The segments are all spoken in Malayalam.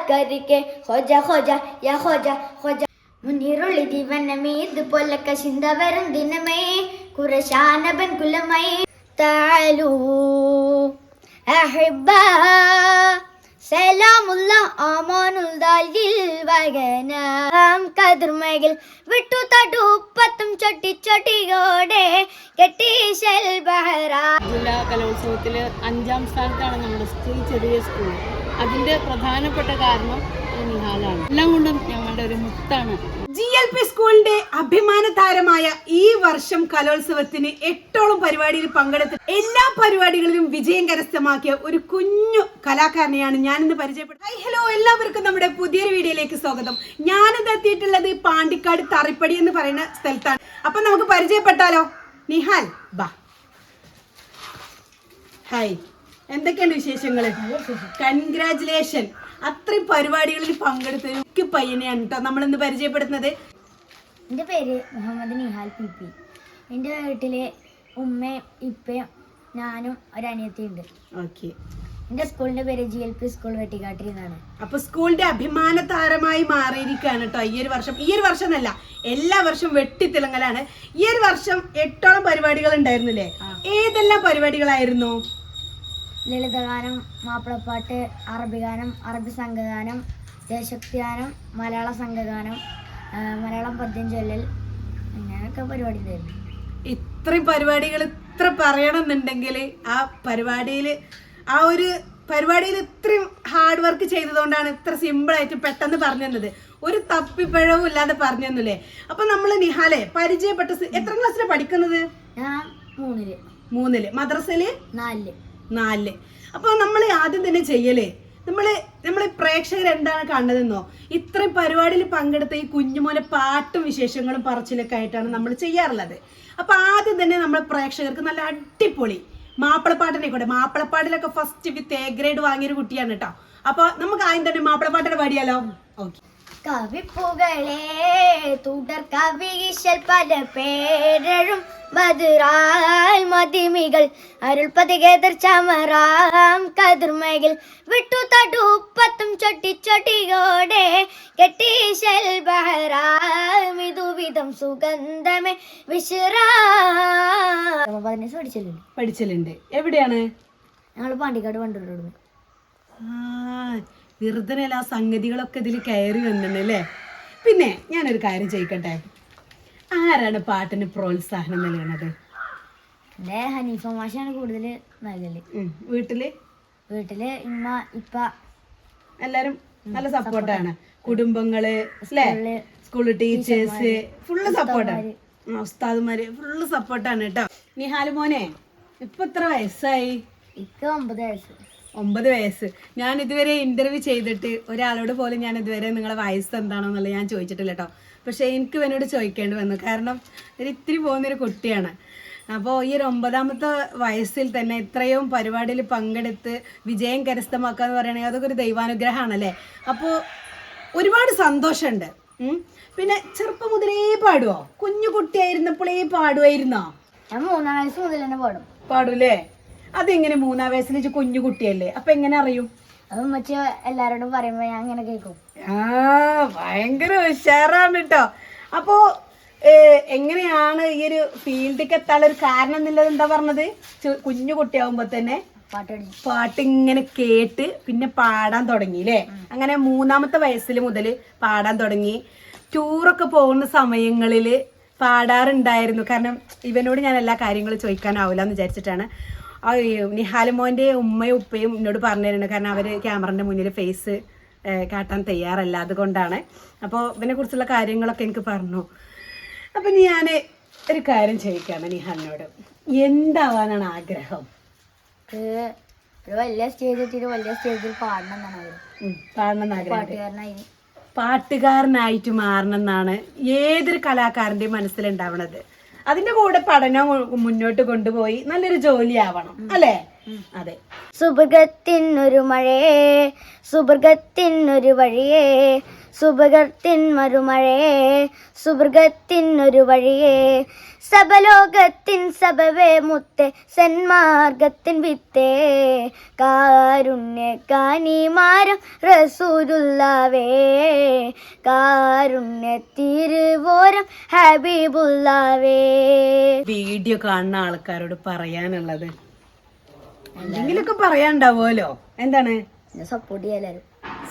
करके खोजा खोजा या खोजा खोजा മുനീറുള്ളി ദിവനമീത് പൊല്ലക്ക ചിന്ത വരും ദിനമേ കുറശാനബൻ കുലമേ താലു അഹിബ്ബ സലാമുള്ള ആമാനുൽ ദാലിൽ വഗനം കതിർമയിൽ വിട്ടു തടുപ്പത്തും ചൊട്ടി ചൊട്ടിയോടെ കെട്ടീശൽ ബഹറ. ജില്ലാ കലോത്സവത്തിൽ 5ാം സ്ഥാനത്താണ് നമ്മുടെ സ്കൂൾ, ചെറിയ സ്കൂൾ. അതിന്റെ പ്രധാനപ്പെട്ട കാരണം നിഹാലാണ്. എല്ലാം കൊണ്ടും ഞങ്ങളുടെ ഒരു മുത്താണ്. GLP സ്കൂളിന്റെ അഭിമാന താരമായ ഈ വർഷം കലോത്സവത്തിന് 8ഓളം പരിപാടിയിൽ പങ്കെടുത്ത് എല്ലാ പരിപാടികളിലും വിജയം കരസ്ഥമാക്കിയ ഒരു കുഞ്ഞു കലാകാരനെയാണ് ഞാനിന്ന് പരിചയപ്പെട്ടത്. ഹലോ, എല്ലാവർക്കും നമ്മുടെ പുതിയൊരു വീഡിയോയിലേക്ക് സ്വാഗതം. ഞാനിത് എത്തിയിട്ടുള്ളത് പാണ്ടിക്കാട് തറിപ്പടി എന്ന് പറയുന്ന സ്ഥലത്താണ്. അപ്പൊ നമുക്ക് പരിചയപ്പെട്ടാലോ? നിഹാൽ ബാ. ഹായ്, എന്തൊക്കെയാണ് വിശേഷങ്ങള്? കൺഗ്രാറ്റുലേഷൻ. അത്രയും പരിപാടികളിൽ പങ്കെടുത്ത പയ്യനെയാണ് കേട്ടോ നമ്മളിന്ന് പരിചയപ്പെടുത്തുന്നത്. എൻ്റെ പേര് മുഹമ്മദ് നിഹാൽ PP. എൻ്റെ വീട്ടില് ഉമ്മയും ഇപ്പയും ഞാനും ഒരനിയത്തിയുണ്ട്. ഓക്കെ. എൻ്റെ സ്കൂളിന്റെ പേര് GLP സ്കൂൾ വെട്ടിക്കാട്ടിരി എന്നാണ്. അപ്പൊ സ്കൂളിന്റെ അഭിമാന താരമായി മാറിയിരിക്കുകയാണ് കേട്ടോ ഈ ഒരു വർഷം എന്നല്ല, എല്ലാ വർഷം വെട്ടിത്തിളങ്ങലാണ്. ഈ ഒരു വർഷം 8ഓളം പരിപാടികൾ ഉണ്ടായിരുന്നില്ലേ? ഏതെല്ലാം പരിപാടികളായിരുന്നു? ലളിതഗാനം, മാപ്പിളപ്പാട്ട്, അറബി ഗാനം, അറബി സംഘഗാനം, ദേശഭക്തിഗാനം, മലയാള സംഘഗാനം, മലയാളം പദ്യം ചൊല്ലൽ, അങ്ങനെയൊക്കെ പരിപാടി ഉണ്ടായിരുന്നു. ഇത്രയും പരിപാടികൾ ഇത്ര പറയണമെന്നുണ്ടെങ്കിൽ ആ ഒരു പരിപാടിയിൽ ഇത്രയും ഹാർഡ് വർക്ക് ചെയ്തതുകൊണ്ടാണ് ഇത്ര സിമ്പിളായിട്ട് പെട്ടെന്ന് പറഞ്ഞു തന്നത്. ഒരു തപ്പിപ്പഴവും ഇല്ലാതെ പറഞ്ഞു തന്നില്ലേ? അപ്പൊ നമ്മള് നിഹാലെ പരിചയപ്പെട്ട എത്ര ക്ലാസ്സിലാണ് പഠിക്കുന്നത്? ഞാൻ 3-ല്. മദ്രസയില് 4-ല്. അപ്പൊ നമ്മൾ ആദ്യം തന്നെ ചെയ്യലേ, നമ്മള് പ്രേക്ഷകർ എന്താണ് കണ്ടതെന്നോ, ഇത്രയും പരിപാടിയിൽ പങ്കെടുത്ത ഈ കുഞ്ഞുമോനെ പാട്ടും വിശേഷങ്ങളും പറച്ചിലൊക്കെ ആയിട്ടാണ് നമ്മൾ ചെയ്യാറുള്ളത്. അപ്പൊ ആദ്യം തന്നെ നമ്മൾ പ്രേക്ഷകർക്ക് നല്ല അടിപൊളി മാപ്പിളപ്പാട്ടിലൊക്കെ ഫസ്റ്റ് വിത്ത് A ഗ്രേഡ് വാങ്ങിയൊരു കുട്ടിയാണ് കേട്ടോ. അപ്പൊ നമുക്ക് ആദ്യം തന്നെ മാപ്പിളപ്പാട്ടിനെ പാടിയാലോ? ഓക്കെ. കവിപ്പുകളെ തുടർ കവിശൽ പല പേരും മധുരാൽ മതിമികൾ അരുൾ പതികേതർ ചമറാം കതിർമയിൽ വിട്ടു തടുപ്പത്തും ചൊട്ടി ചൊട്ടിയോടെ കെട്ടീശൽ ബഹറാം ഇതുവിധം സുഗന്ധമേ പഠിച്ചലുണ്ട്. എവിടെയാണ്? ഞങ്ങൾ പാണ്ടിക്കാട് കൊണ്ടുവരുന്നു. വെറുതെ ആ സംഗതികളൊക്കെ ഇതിൽ കയറി വന്നിട്ടുണ്ട് അല്ലേ? പിന്നെ ഞാനൊരു കാര്യം ചോദിക്കട്ടെ, ആരാണ് പാട്ടിന് പ്രോത്സാഹനം നൽകുന്നത്? ഹനീഫ മാഷാണ് കൂടുതൽ നൽകല്. വീട്ടില് ഉമ്മ ഇപ്പ എല്ലാരും നല്ല സപ്പോർട്ടാണ്. കുടുംബങ്ങള് അല്ലേ, സ്കൂള് ടീച്ചേഴ്സ് ഫുള്ള് സപ്പോർട്ടാണ്. ഉസ്താദുമാര് ഫുള്ള് സപ്പോർട്ടാണ് കേട്ടോ. നിഹാല് മോനെ ഇപ്പൊ എത്ര വയസ്സായി? 9 വയസ്സ്. ഞാൻ ഇതുവരെ ഇന്റർവ്യൂ ചെയ്തിട്ട് ഒരാളോട് പോലും ഞാൻ ഇതുവരെ നിങ്ങളെ വയസ്സ് എന്താണോ എന്നുള്ളത് ഞാൻ ചോദിച്ചിട്ടില്ല കേട്ടോ. പക്ഷെ എനിക്ക് ഇവനോട് ചോദിക്കേണ്ടി വന്നു, കാരണം ഒരു ഇത്തിരി പോകുന്നൊരു കുട്ടിയാണ്. അപ്പോൾ ഈ ഒരു 9ാമത്തെ വയസ്സിൽ തന്നെ ഇത്രയും പരിപാടിയിൽ പങ്കെടുത്ത് വിജയം കരസ്ഥമാക്കുക എന്ന് പറയുകയാണെങ്കിൽ അതൊക്കെ ഒരു ദൈവാനുഗ്രഹമാണല്ലേ. അപ്പോൾ ഒരുപാട് സന്തോഷമുണ്ട്. പിന്നെ ചെറുപ്പം മുതലേ പാടുവോ? കുഞ്ഞു കുട്ടിയായിരുന്നപ്പോഴേ പാടുമായിരുന്നോ? ഞാൻ 3ാം വയസ്സ് മുതൽ തന്നെ പാടൂലേ? അതെങ്ങനെ 3ാം വയസ്സിൽ കുഞ്ഞു കുട്ടിയല്ലേ, അപ്പൊ എങ്ങനെ അറിയും? അത് മറ്റേ എല്ലാരോടും പറയുമ്പോ ഞാൻ അങ്ങനെ കേൾക്കും. ഭയങ്കര ഉഷാറാണ് കേട്ടോ. അപ്പോ എങ്ങനെയാണ് ഈ ഒരു ഫീൽഡിലേക്ക് എത്താനുള്ള ഒരു കാരണം എന്നുള്ളത് എന്താ പറഞ്ഞത്? കുഞ്ഞു കുട്ടിയാവുമ്പോ തന്നെ പാട്ട് ഇങ്ങനെ കേട്ട് പിന്നെ പാടാൻ തുടങ്ങി അല്ലേ? അങ്ങനെ 3ാമത്തെ വയസ്സിൽ മുതൽ പാടാൻ തുടങ്ങി. ടൂറൊക്കെ പോകുന്ന സമയങ്ങളിൽ പാടാറുണ്ടായിരുന്നു. കാരണം ഇവനോട് ഞാൻ എല്ലാ കാര്യങ്ങളും ചോദിക്കാനാവില്ല എന്ന് വിചാരിച്ചിട്ടാണ്. നിഹാലുമോൻ്റെ ഉമ്മയും ഉപ്പയും എന്നോട് പറഞ്ഞു തരുന്നുണ്ട്, കാരണം അവർ ക്യാമറൻ്റെ മുന്നിൽ ഫേസ് കാട്ടാൻ തയ്യാറല്ല, അതുകൊണ്ടാണ്. അപ്പോൾ ഇതിനെ കുറിച്ചുള്ള കാര്യങ്ങളൊക്കെ എനിക്ക് പറഞ്ഞു. അപ്പം ഞാൻ ഒരു കാര്യം ചോദിക്കുകയാണ് നിഹാലിനോട്, എന്താവാനാണ് ആഗ്രഹം? വലിയ സ്റ്റേജിൽ പാടണം ആഗ്രഹം. പാട്ടുകാരനായിട്ട് മാറണം എന്നാണ് ഏതൊരു കലാകാരൻ്റെയും മനസ്സിലുണ്ടാവണത്. അതിന്റെ കൂടെ പഠനം മുന്നോട്ട് കൊണ്ടുപോയി നല്ലൊരു ജോലിയാവണം അല്ലേ? അതെ. സുബർഗത്തിനൊരു മഴയേ, സുബർഗത്തിനൊരു വഴിയേ, സുഭഗത്തിൻ മറുമഴയേ സുഭൃഗത്തിനൊരു വഴിയേ സബലോകത്തിൻ സബവേ മുത്തേ സന്മാർഗത്തിൻ വിത്തേ കാരുണ്യ കാനിമാരം റസൂലുള്ളാവേ കാരുണ്യ തിരുവോരം ഹബീബുള്ളാവേ. വീഡിയോ കാണുന്ന ആൾക്കാരോട് പറയാനുള്ളത് എന്തെങ്കിലുമൊക്കെ പറയാണ്ടാവുമല്ലോ. എന്താണ്? സപ്പോർട്ട് ചെയ്യാലും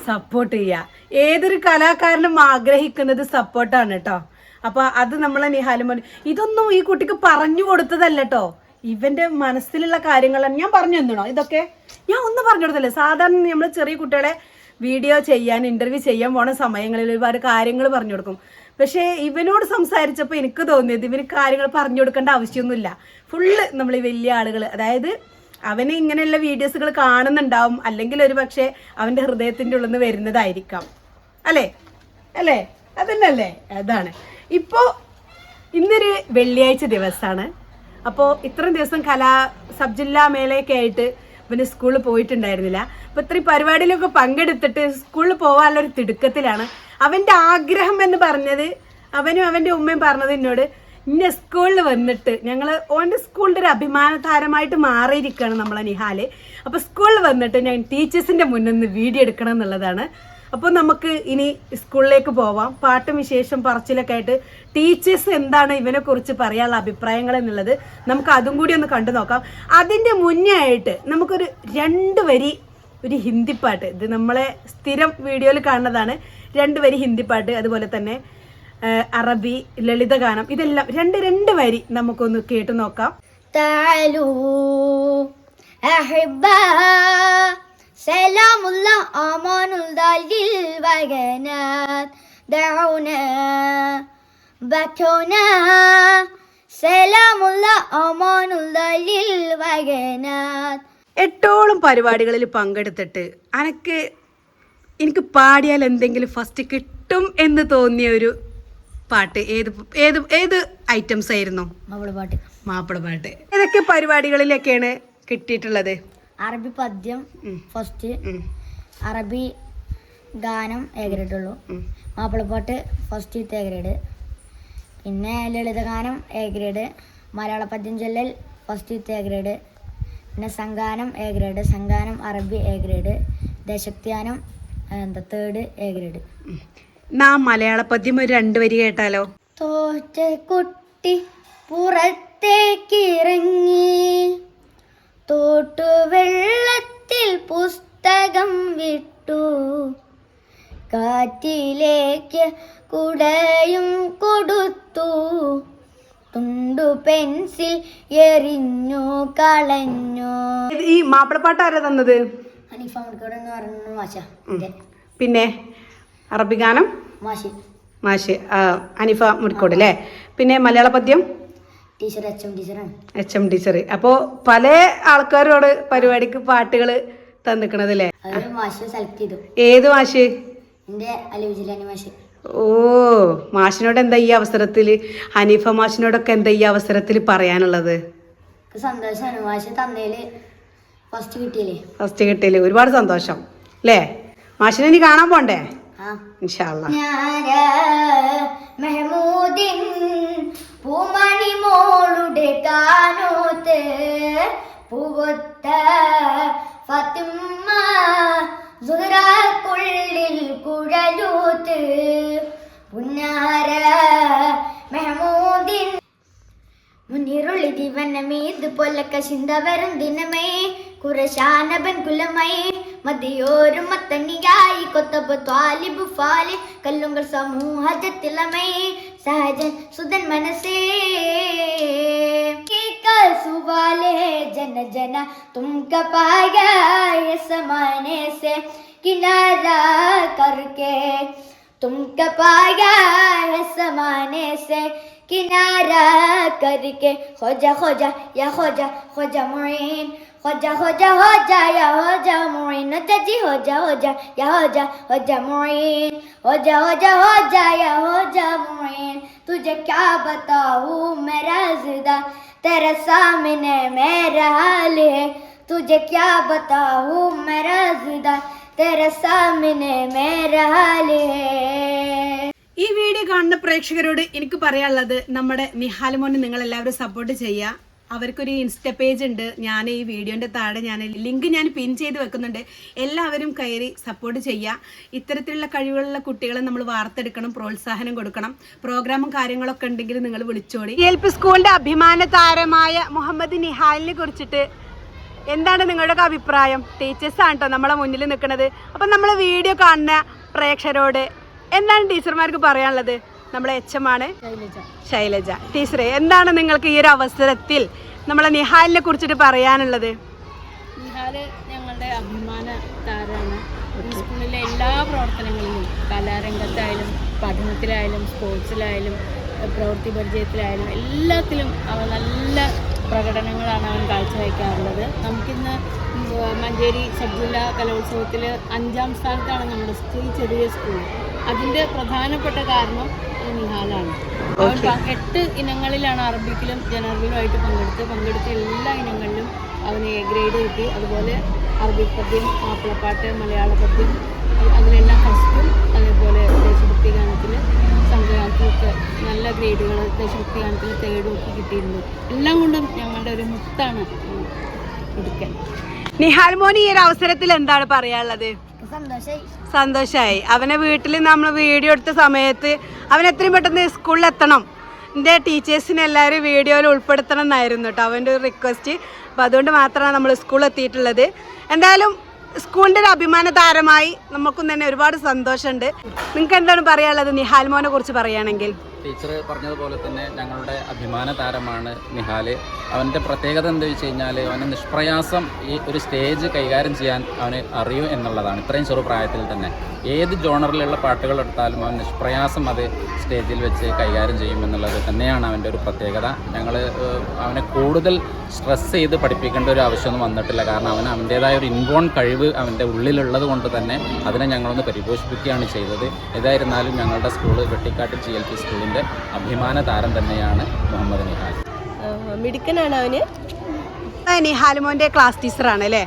സപ്പോർട്ട് ചെയ്യുക. ഏതൊരു കലാകാരനും ആഗ്രഹിക്കുന്നത് സപ്പോർട്ടാണ് കേട്ടോ. അപ്പൊ അത് നമ്മളെ നിഹാലുമോൻ ഇതൊന്നും ഈ കുട്ടിക്ക് പറഞ്ഞു കൊടുത്തതല്ല കേട്ടോ, ഇവന്റെ മനസ്സിലുള്ള കാര്യങ്ങളാണ്. ഞാൻ പറഞ്ഞു തന്നണോ ഇതൊക്കെ? ഞാൻ ഒന്നും പറഞ്ഞു കൊടുത്തല്ലേ. സാധാരണ നമ്മൾ ചെറിയ കുട്ടികളെ വീഡിയോ ചെയ്യാൻ ഇന്റർവ്യൂ ചെയ്യാൻ പോണ സമയങ്ങളിൽ ഒരുപാട് കാര്യങ്ങൾ പറഞ്ഞു കൊടുക്കും. പക്ഷേ ഇവനോട് സംസാരിച്ചപ്പോൾ എനിക്ക് തോന്നിയത് ഇവന് കാര്യങ്ങൾ പറഞ്ഞു കൊടുക്കേണ്ട ആവശ്യമൊന്നുമില്ല. ഫുള്ള് നമ്മൾ ഈ വലിയ ആളുകൾ, അതായത് അവന് ഇങ്ങനെയുള്ള വീഡിയോസുകൾ കാണുന്നുണ്ടാവും, അല്ലെങ്കിൽ ഒരു പക്ഷേ അവൻ്റെ ഹൃദയത്തിൻ്റെ ഉള്ളിൽ നിന്ന് വരുന്നതായിരിക്കാം. അല്ലേ അല്ലേ അതന്നെയല്ലേ? അതാണ്. ഇപ്പോൾ ഇന്നൊരു വെള്ളിയാഴ്ച ദിവസമാണ്. അപ്പോൾ ഇത്രയും ദിവസം സബ് ജില്ലാ മേളയൊക്കെ ആയിട്ട് പിന്നെ സ്കൂളിൽ പോയിട്ടുണ്ടായിരുന്നില്ല. അപ്പോൾ ഇത്രയും പരിപാടിയിലൊക്കെ പങ്കെടുത്തിട്ട് സ്കൂളിൽ പോകാനുള്ളൊരു തിടുക്കത്തിലാണ്. അവൻ്റെ ആഗ്രഹം എന്ന് പറഞ്ഞത്, അവനും അവൻ്റെ ഉമ്മയും പറഞ്ഞത് എന്നോട്, ഇന്ന സ്കൂളിൽ വന്നിട്ട് ഞങ്ങൾ ഓൻ്റെ സ്കൂളിൻ്റെ ഒരു അഭിമാന താരമായിട്ട് മാറിയിരിക്കുകയാണ് നമ്മളെ നിഹാല്. അപ്പോൾ സ്കൂളിൽ വന്നിട്ട് ഞാൻ ടീച്ചേഴ്സിൻ്റെ മുന്നിൽ നിന്ന് വീഡിയോ എടുക്കണം എന്നുള്ളതാണ്. അപ്പോൾ നമുക്ക് ഇനി സ്കൂളിലേക്ക് പോവാം. പാട്ടും വിശേഷം പറച്ചിലൊക്കെ ആയിട്ട് ടീച്ചേഴ്സ് എന്താണ് ഇവനെക്കുറിച്ച് പറയാനുള്ള അഭിപ്രായങ്ങൾ എന്നുള്ളത് നമുക്ക് അതും കൂടി ഒന്ന് കണ്ടു നോക്കാം. അതിൻ്റെ മുന്നേ ആയിട്ട് നമുക്കൊരു 2 വരി ഒരു ഹിന്ദിപ്പാട്ട്, ഇത് നമ്മളെ സ്ഥിരം വീഡിയോയിൽ കാണുന്നതാണ്, 2 വരി ഹിന്ദിപ്പാട്ട്, അതുപോലെ തന്നെ അറബി ലളിതഗാനം, ഇതെല്ലാം 2 വരി നമുക്കൊന്ന് കേട്ടു നോക്കാം. تعالوا أحباء سلام الله أمان الله للوجنات دعونا بكونا سلام الله أمان الله للوجنات. 8ഓളം പരിപാടികളിൽ പങ്കെടുത്തിട്ട് എനിക്ക് പാടിയാൽ എന്തെങ്കിലും ഫസ്റ്റ് കിട്ടും എന്ന് തോന്നിയ ഒരു പാട്ട് ഏത് ഏത് ഏത് ഐറ്റംസ് ആയിരുന്നു? മാപ്പിള പാട്ട്. ഏതൊക്കെ പരിപാടികളിലൊക്കെയാണ് കിട്ടിയിട്ടുള്ളത്? അറബി പദ്യം ഫസ്റ്റ്, അറബി ഗാനം എ ഗ്രേഡ് ഉള്ളൂ, മാപ്പിളപ്പാട്ട് ഫസ്റ്റ് എ ഗ്രേഡ്, പിന്നെ ലളിതഗാനം എ ഗ്രേഡ്, മലയാള പദ്യം ചൊല്ലൽ ഫസ്റ്റ് എ ഗ്രേഡ്, പിന്നെ സംഗാനം എ ഗ്രേഡ്, സംഗാനം അറബി എ ഗ്രേഡ്, ദേശക്തിയാനം 3rd എ ഗ്രേഡ്. മലയാള പദ്യം ഒരു 2 വരി കേട്ടാലോ? തോറ്റ കുട്ടി പുറത്തേക്കിറങ്ങി, തോട്ടുവെള്ളത്തിൽ പുസ്തകം വിട്ടു, കാറ്റിലേക്ക് കുടയും കൊടുത്തു, തുണ്ടു പെൻസിൽ എറിഞ്ഞു കളഞ്ഞു. ഈ മാപ്പിളപ്പാട്ട് ആരാ തന്നത്? ഹനീഫ മുടിക്കോട് എന്ന് പറഞ്ഞു മാഷ. പിന്നെ അറബി ഗാനം മാഷ് ഹനീഫ മുടിക്കോട് അല്ലേ. പിന്നെ മലയാള പദ്യം ടീച്ചർ ടീച്ചറാണ്, HM ടീച്ചർ. അപ്പോൾ പല ആൾക്കാരോട് പരിപാടിക്ക് പാട്ടുകൾ തന്നിക്കണത് അല്ലേ? സെലക്ട് ചെയ്തു. ഏത് മാഷ്? മാഷ്. ഓ, മാഷിനോട് എന്താ ഈ അവസരത്തിൽ, ഹനീഫ മാഷിനോടൊക്കെ എന്താ ഈ അവസരത്തിൽ പറയാനുള്ളത്? സന്തോഷമാണ്, മാഷ് തന്നേല് ഫസ്റ്റ് കിട്ടിയില്ലേ? ഒരുപാട് സന്തോഷം അല്ലേ? മാഷിനെ ഇനി കാണാൻ പോണ്ടേ? ഇൻഷാ അല്ലാഹ്. മെഹമൂദിൻ പൂമണി മോളുടെ കാനോത്ത് പൂവൊത്ത ഫാത്തിമ സുഹ്റാക്കുള്ളിൽ കുഴലൂത്ത് പുന്നാര മെഹമൂദിൻ മുന്നിറുള്ളി ദിവനമേ ഇതുപോലൊക്കെ ചിന്ത വരും ദിനമേ കുറശാനബൻ കുലമേ മതിയോരും മത്തണിയായി കൊത്തബ് ത്വാലിബ് ഫാലി കല്ലുങ്കൾ സമൂഹത്തിലമേ സഹജൻ സുധൻ മനസ്സേ सुवाले जन जन तुमका पाया ये समाने से किनारा करके तुमका पाया है समाने से किनारा करके खोजा खोजा या खोजा खोजा मुईन खोजा खोजा हो जा या हो जा मुईन जी हो जा या हो जा मुईन हो जा या हो जा मुईन तुझे क्या बताऊं मेरा ज़िदा तेरे सामने मेरा हाल है तुझे क्या बताऊं मेरा ज़िदा तेरे सामने मेरा हाल है. ഈ വീഡിയോ കാണുന്ന പ്രേക്ഷകരോട് എനിക്ക് പറയാനുള്ളത്, നമ്മുടെ നിഹാൽ മോനെ നിങ്ങൾ എല്ലാവരും സപ്പോർട്ട് ചെയ്യുക. അവർക്കൊരു ഇൻസ്റ്റ പേജ് ഉണ്ട്. ഞാൻ ഈ വീഡിയോന്റെ താഴെ ലിങ്ക് ഞാൻ പിൻ ചെയ്ത് വെക്കുന്നുണ്ട്. എല്ലാവരും കയറി സപ്പോർട്ട് ചെയ്യുക. ഇത്തരത്തിലുള്ള കഴിവുള്ള കുട്ടികളെ നമ്മൾ വാർത്തെടുക്കണം, പ്രോത്സാഹനം കൊടുക്കണം. പ്രോഗ്രാമും കാര്യങ്ങളൊക്കെ ഉണ്ടെങ്കിൽ നിങ്ങൾ വിളിച്ചോടി. എൽ പി സ്കൂളിന്റെ അഭിമാന താരമായ മുഹമ്മദ് നിഹാലിനെ കുറിച്ചിട്ട് എന്താണ് നിങ്ങളുടെ അഭിപ്രായം? ടീച്ചേഴ്സാണ് കേട്ടോ നമ്മളെ മുന്നിൽ നിൽക്കുന്നത്. അപ്പം നമ്മളെ വീഡിയോ കാണുന്ന പ്രേക്ഷകരോട് എന്താണ് ടീച്ചർമാർക്ക് പറയാനുള്ളത്? നമ്മളെ എച്ചമാണ് ശൈലജ. ടീച്ചറെ, എന്താണ് നിങ്ങൾക്ക് ഈ ഒരു അവസരത്തിൽ നമ്മളെ നിഹാലിനെ കുറിച്ചിട്ട് പറയാനുള്ളത്? നിഹാല് ഞങ്ങളുടെ അഭിമാന താരമാണ്. സ്കൂളിലെ എല്ലാ പ്രവർത്തനങ്ങളിലും, കലാരംഗത്തായാലും പഠനത്തിലായാലും സ്പോർട്സിലായാലും പ്രവൃത്തി പരിചയത്തിലായാലും എല്ലാത്തിലും അവൻ നല്ല പ്രകടനങ്ങളാണ് അവൻ കാഴ്ചവെക്കാറുള്ളത്. നമുക്കിന്ന് മഞ്ചേരി സബ് ജില്ലാ കലോത്സവത്തിൽ 5ാം സ്ഥാനത്താണ് നമ്മുടെ ഈ ചെറിയ സ്കൂൾ. അതിൻ്റെ പ്രധാനപ്പെട്ട കാരണം നിഹാലാണ്. അവൻ 8 ഇനങ്ങളിലാണ് അറബിക്കിലും ജനറലുമായിട്ട് പങ്കെടുത്ത എല്ലാ ഇനങ്ങളിലും അവന് എ ഗ്രേഡ് കിട്ടി. അതുപോലെ അറബിക് പദ്യം, മാപ്പിളപ്പാട്ട്, മലയാള പദ്യം അതിലെല്ലാം ഫസ്റ്റും, അതേപോലെ ദേശഭക്തി ഗാനത്തിൽ സംഘഗാനത്തിലൊക്കെ നല്ല ഗ്രേഡുകൾ, ദേശഭക്തി ഗാനത്തിൽ 3rd ഒക്കെ കിട്ടിയിട്ടുണ്ട്. എല്ലാം കൊണ്ടും ഞങ്ങളുടെ ഒരു മുത്താണ് എടുക്കൽ. നിഹാൽ മോന് ഈ ഒരു അവസരത്തിൽ എന്താണ് പറയാനുള്ളത്? സന്തോഷായി. അവനെ വീട്ടിൽ നമ്മൾ വീഡിയോ എടുത്ത സമയത്ത് അവൻ എത്രയും പെട്ടെന്ന് സ്കൂളിൽ എത്തണം, എൻ്റെ ടീച്ചേഴ്സിനെ എല്ലാവരും വീഡിയോയിൽ ഉൾപ്പെടുത്തണം എന്നായിരുന്നു കേട്ടോ അവൻ്റെ ഒരു റിക്വസ്റ്റ്. അപ്പോൾ അതുകൊണ്ട് മാത്രമാണ് നമ്മൾ സ്കൂളിൽ എത്തിയിട്ടുള്ളത്. എന്തായാലും സ്കൂളിൻ്റെ ഒരു അഭിമാന താരമായി നമുക്കും തന്നെ ഒരുപാട് സന്തോഷമുണ്ട്. നിങ്ങൾക്ക് എന്താണ് പറയാനുള്ളത് നിഹാൽ മോനെ കുറിച്ച് പറയുകയാണെങ്കിൽ? ടീച്ചർ പറഞ്ഞതുപോലെ തന്നെ ഞങ്ങളുടെ അഭിമാന താരമാണ് നിഹാൽ. അവൻ്റെ പ്രത്യേകത എന്താ വെച്ച് കഴിഞ്ഞാൽ അവന് നിഷ്പ്രയാസം ഈ ഒരു സ്റ്റേജ് കൈകാര്യം ചെയ്യാൻ അവന് അറിയും എന്നുള്ളതാണ്. ഇത്രയും ചെറുപ്രായത്തിൽ തന്നെ ഏത് ജോണറിലുള്ള പാട്ടുകൾ എടുത്താലും അവൻ നിഷ്പ്രയാസം അത് സ്റ്റേജിൽ വെച്ച് കൈകാര്യം ചെയ്യും എന്നുള്ളത് തന്നെയാണ് അവൻ്റെ ഒരു പ്രത്യേകത. ഞങ്ങൾ അവനെ കൂടുതൽ സ്ട്രെസ് ചെയ്ത് പഠിപ്പിക്കേണ്ട ഒരു ആവശ്യമൊന്നും വന്നിട്ടില്ല. കാരണം അവന് അവൻ്റേതായ ഒരു ഇൻബോൺ കഴിവ് അവൻ്റെ ഉള്ളിലുള്ളത് കൊണ്ട് തന്നെ അതിനെ ഞങ്ങളൊന്ന് പരിപോഷിപ്പിക്കുകയാണ് ചെയ്തത്. ഏതായിരുന്നാലും ഞങ്ങളുടെ സ്കൂൾ വെട്ടിക്കാട്ട് GLP സ്കൂളിൻ്റെ അഭിമാന താരം തന്നെയാണ് മുഹമ്മദ് നിഹാൽ. മിടുക്കനാണ് അവന്. നിഹാൽ മോൻ്റെ ക്ലാസ് ടീച്ചറാണ് അല്ലേ?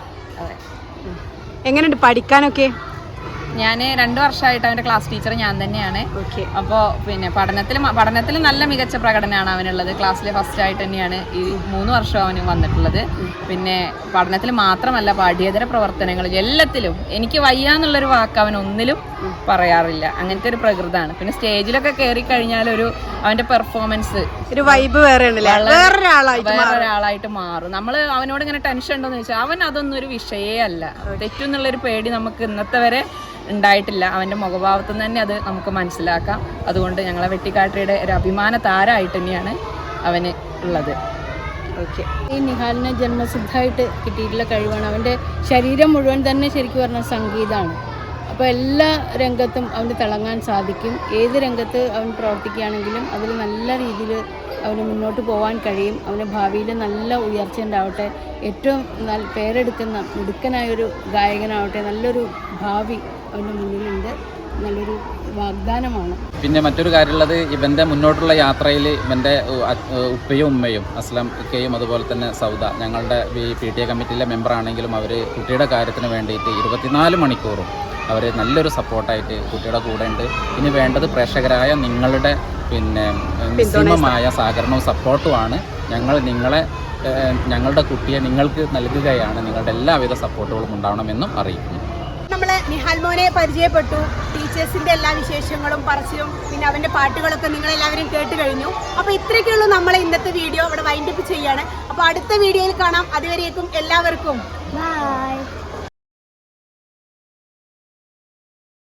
എങ്ങനെയുണ്ട് പഠിക്കാനൊക്കെ? ഞാൻ 2 വർഷമായിട്ട് അവൻ്റെ ക്ലാസ് ടീച്ചർ ഞാൻ തന്നെയാണ്. അപ്പോൾ പിന്നെ പഠനത്തിൽ നല്ല മികച്ച പ്രകടനമാണ് അവനുള്ളത്. ക്ലാസ്സിൽ ഫസ്റ്റ് ആയിട്ട് തന്നെയാണ് ഈ 3 വർഷം അവന് വന്നിട്ടുള്ളത്. പിന്നെ പഠനത്തിൽ മാത്രമല്ല, പാഠ്യേതര പ്രവർത്തനങ്ങളിൽ എല്ലാത്തിലും എനിക്ക് വയ്യാന്നുള്ളൊരു വാക്ക് അവൻ ഒന്നിലും പറയാറില്ല. അങ്ങനത്തെ ഒരു പ്രകൃതമാണ്. പിന്നെ സ്റ്റേജിലൊക്കെ കയറി കഴിഞ്ഞാൽ അവൻ്റെ പെർഫോമൻസ് ഒരു വൈബ് വേറൊരാളായിട്ട് മാറും. നമ്മൾ അവനോട് ഇങ്ങനെ ടെൻഷൻ ഉണ്ടോയെന്ന് ചോദിച്ചാൽ അവൻ അതൊന്നും ഒരു വിഷയേ അല്ല. തെറ്റുന്നുള്ളൊരു പേടി നമുക്ക് ഇന്നത്തെ വരെ ഉണ്ടായിട്ടില്ല. അവൻ്റെ മുഖഭാവത്തിൽ നിന്ന് തന്നെ അത് നമുക്ക് മനസ്സിലാക്കാം. അതുകൊണ്ട് ഞങ്ങളെ വെട്ടിക്കാട്ടിയുടെ ഒരു അഭിമാന താരമായിട്ട് തന്നെയാണ് അവന് ഉള്ളത്. ഈ നിഹാലിന് ജന്മസിദ്ധമായിട്ട് കിട്ടിയിട്ടുള്ള കഴിവാണ്. അവൻ്റെ ശരീരം മുഴുവൻ തന്നെ ശരിക്കും പറഞ്ഞാൽ സംഗീതമാണ്. അപ്പോൾ എല്ലാ രംഗത്തും അവന് തിളങ്ങാൻ സാധിക്കും. ഏത് രംഗത്ത് അവൻ പ്രവർത്തിക്കുകയാണെങ്കിലും അതിൽ നല്ല രീതിയിൽ അവന് മുന്നോട്ട് പോകാൻ കഴിയും. അവന് ഭാവിയിൽ നല്ല ഉയർച്ച ഉണ്ടാവട്ടെ. ഏറ്റവും പേരെടുക്കുന്ന മിടുക്കനായൊരു ഗായകനാവട്ടെ. നല്ലൊരു ഭാവി അവൻ്റെ മുന്നിലുണ്ട്. നല്ലൊരു വാഗ്ദാനമാണ്. പിന്നെ മറ്റൊരു കാര്യമുള്ളത്, ഇവൻ്റെ മുന്നോട്ടുള്ള യാത്രയിൽ ഇവൻ്റെ ഉപ്പയും ഉമ്മയും അസ്ലം ഇക്കയും അതുപോലെ തന്നെ സൗദ ഞങ്ങളുടെ PTA കമ്മിറ്റിയിലെ മെമ്പറാണെങ്കിലും അവർ കുട്ടിയുടെ കാര്യത്തിന് വേണ്ടിയിട്ട് 24 മണിക്കൂറും അവർ നല്ലൊരു സപ്പോർട്ടായിട്ട് കുട്ടിയുടെ കൂടെ ഉണ്ട്. ഇനി വേണ്ടത് പ്രേക്ഷകരായ നിങ്ങളുടെ നിസ്സീമമായ സഹകരണവും സപ്പോർട്ടുമാണ്. ഞങ്ങളുടെ കുട്ടിയെ നിങ്ങൾക്ക് നൽകുകയാണ്. നിങ്ങളുടെ എല്ലാവിധ സപ്പോർട്ടുകളും ഉണ്ടാവണമെന്നും അറിയിക്കുന്നു. നമ്മളെ നിഹാൽ മോനെ പരിചയപ്പെട്ടു. ടീച്ചേഴ്സിന്റെ എല്ലാ വിശേഷങ്ങളും പറച്ചിലും പിന്നെ അവന്റെ പാട്ടുകളൊക്കെ നിങ്ങളെല്ലാവരും കേട്ട് കഴിഞ്ഞു. അപ്പോൾ ഇത്രയൊക്കെയുള്ളൂ നമ്മളെ ഇന്നത്തെ വീഡിയോ. ഇവിടെ വൈൻഡപ്പ് ചെയ്യാണ്. അപ്പോൾ അടുത്ത വീഡിയോയിൽ കാണാം. അതുവരേക്കും എല്ലാവർക്കും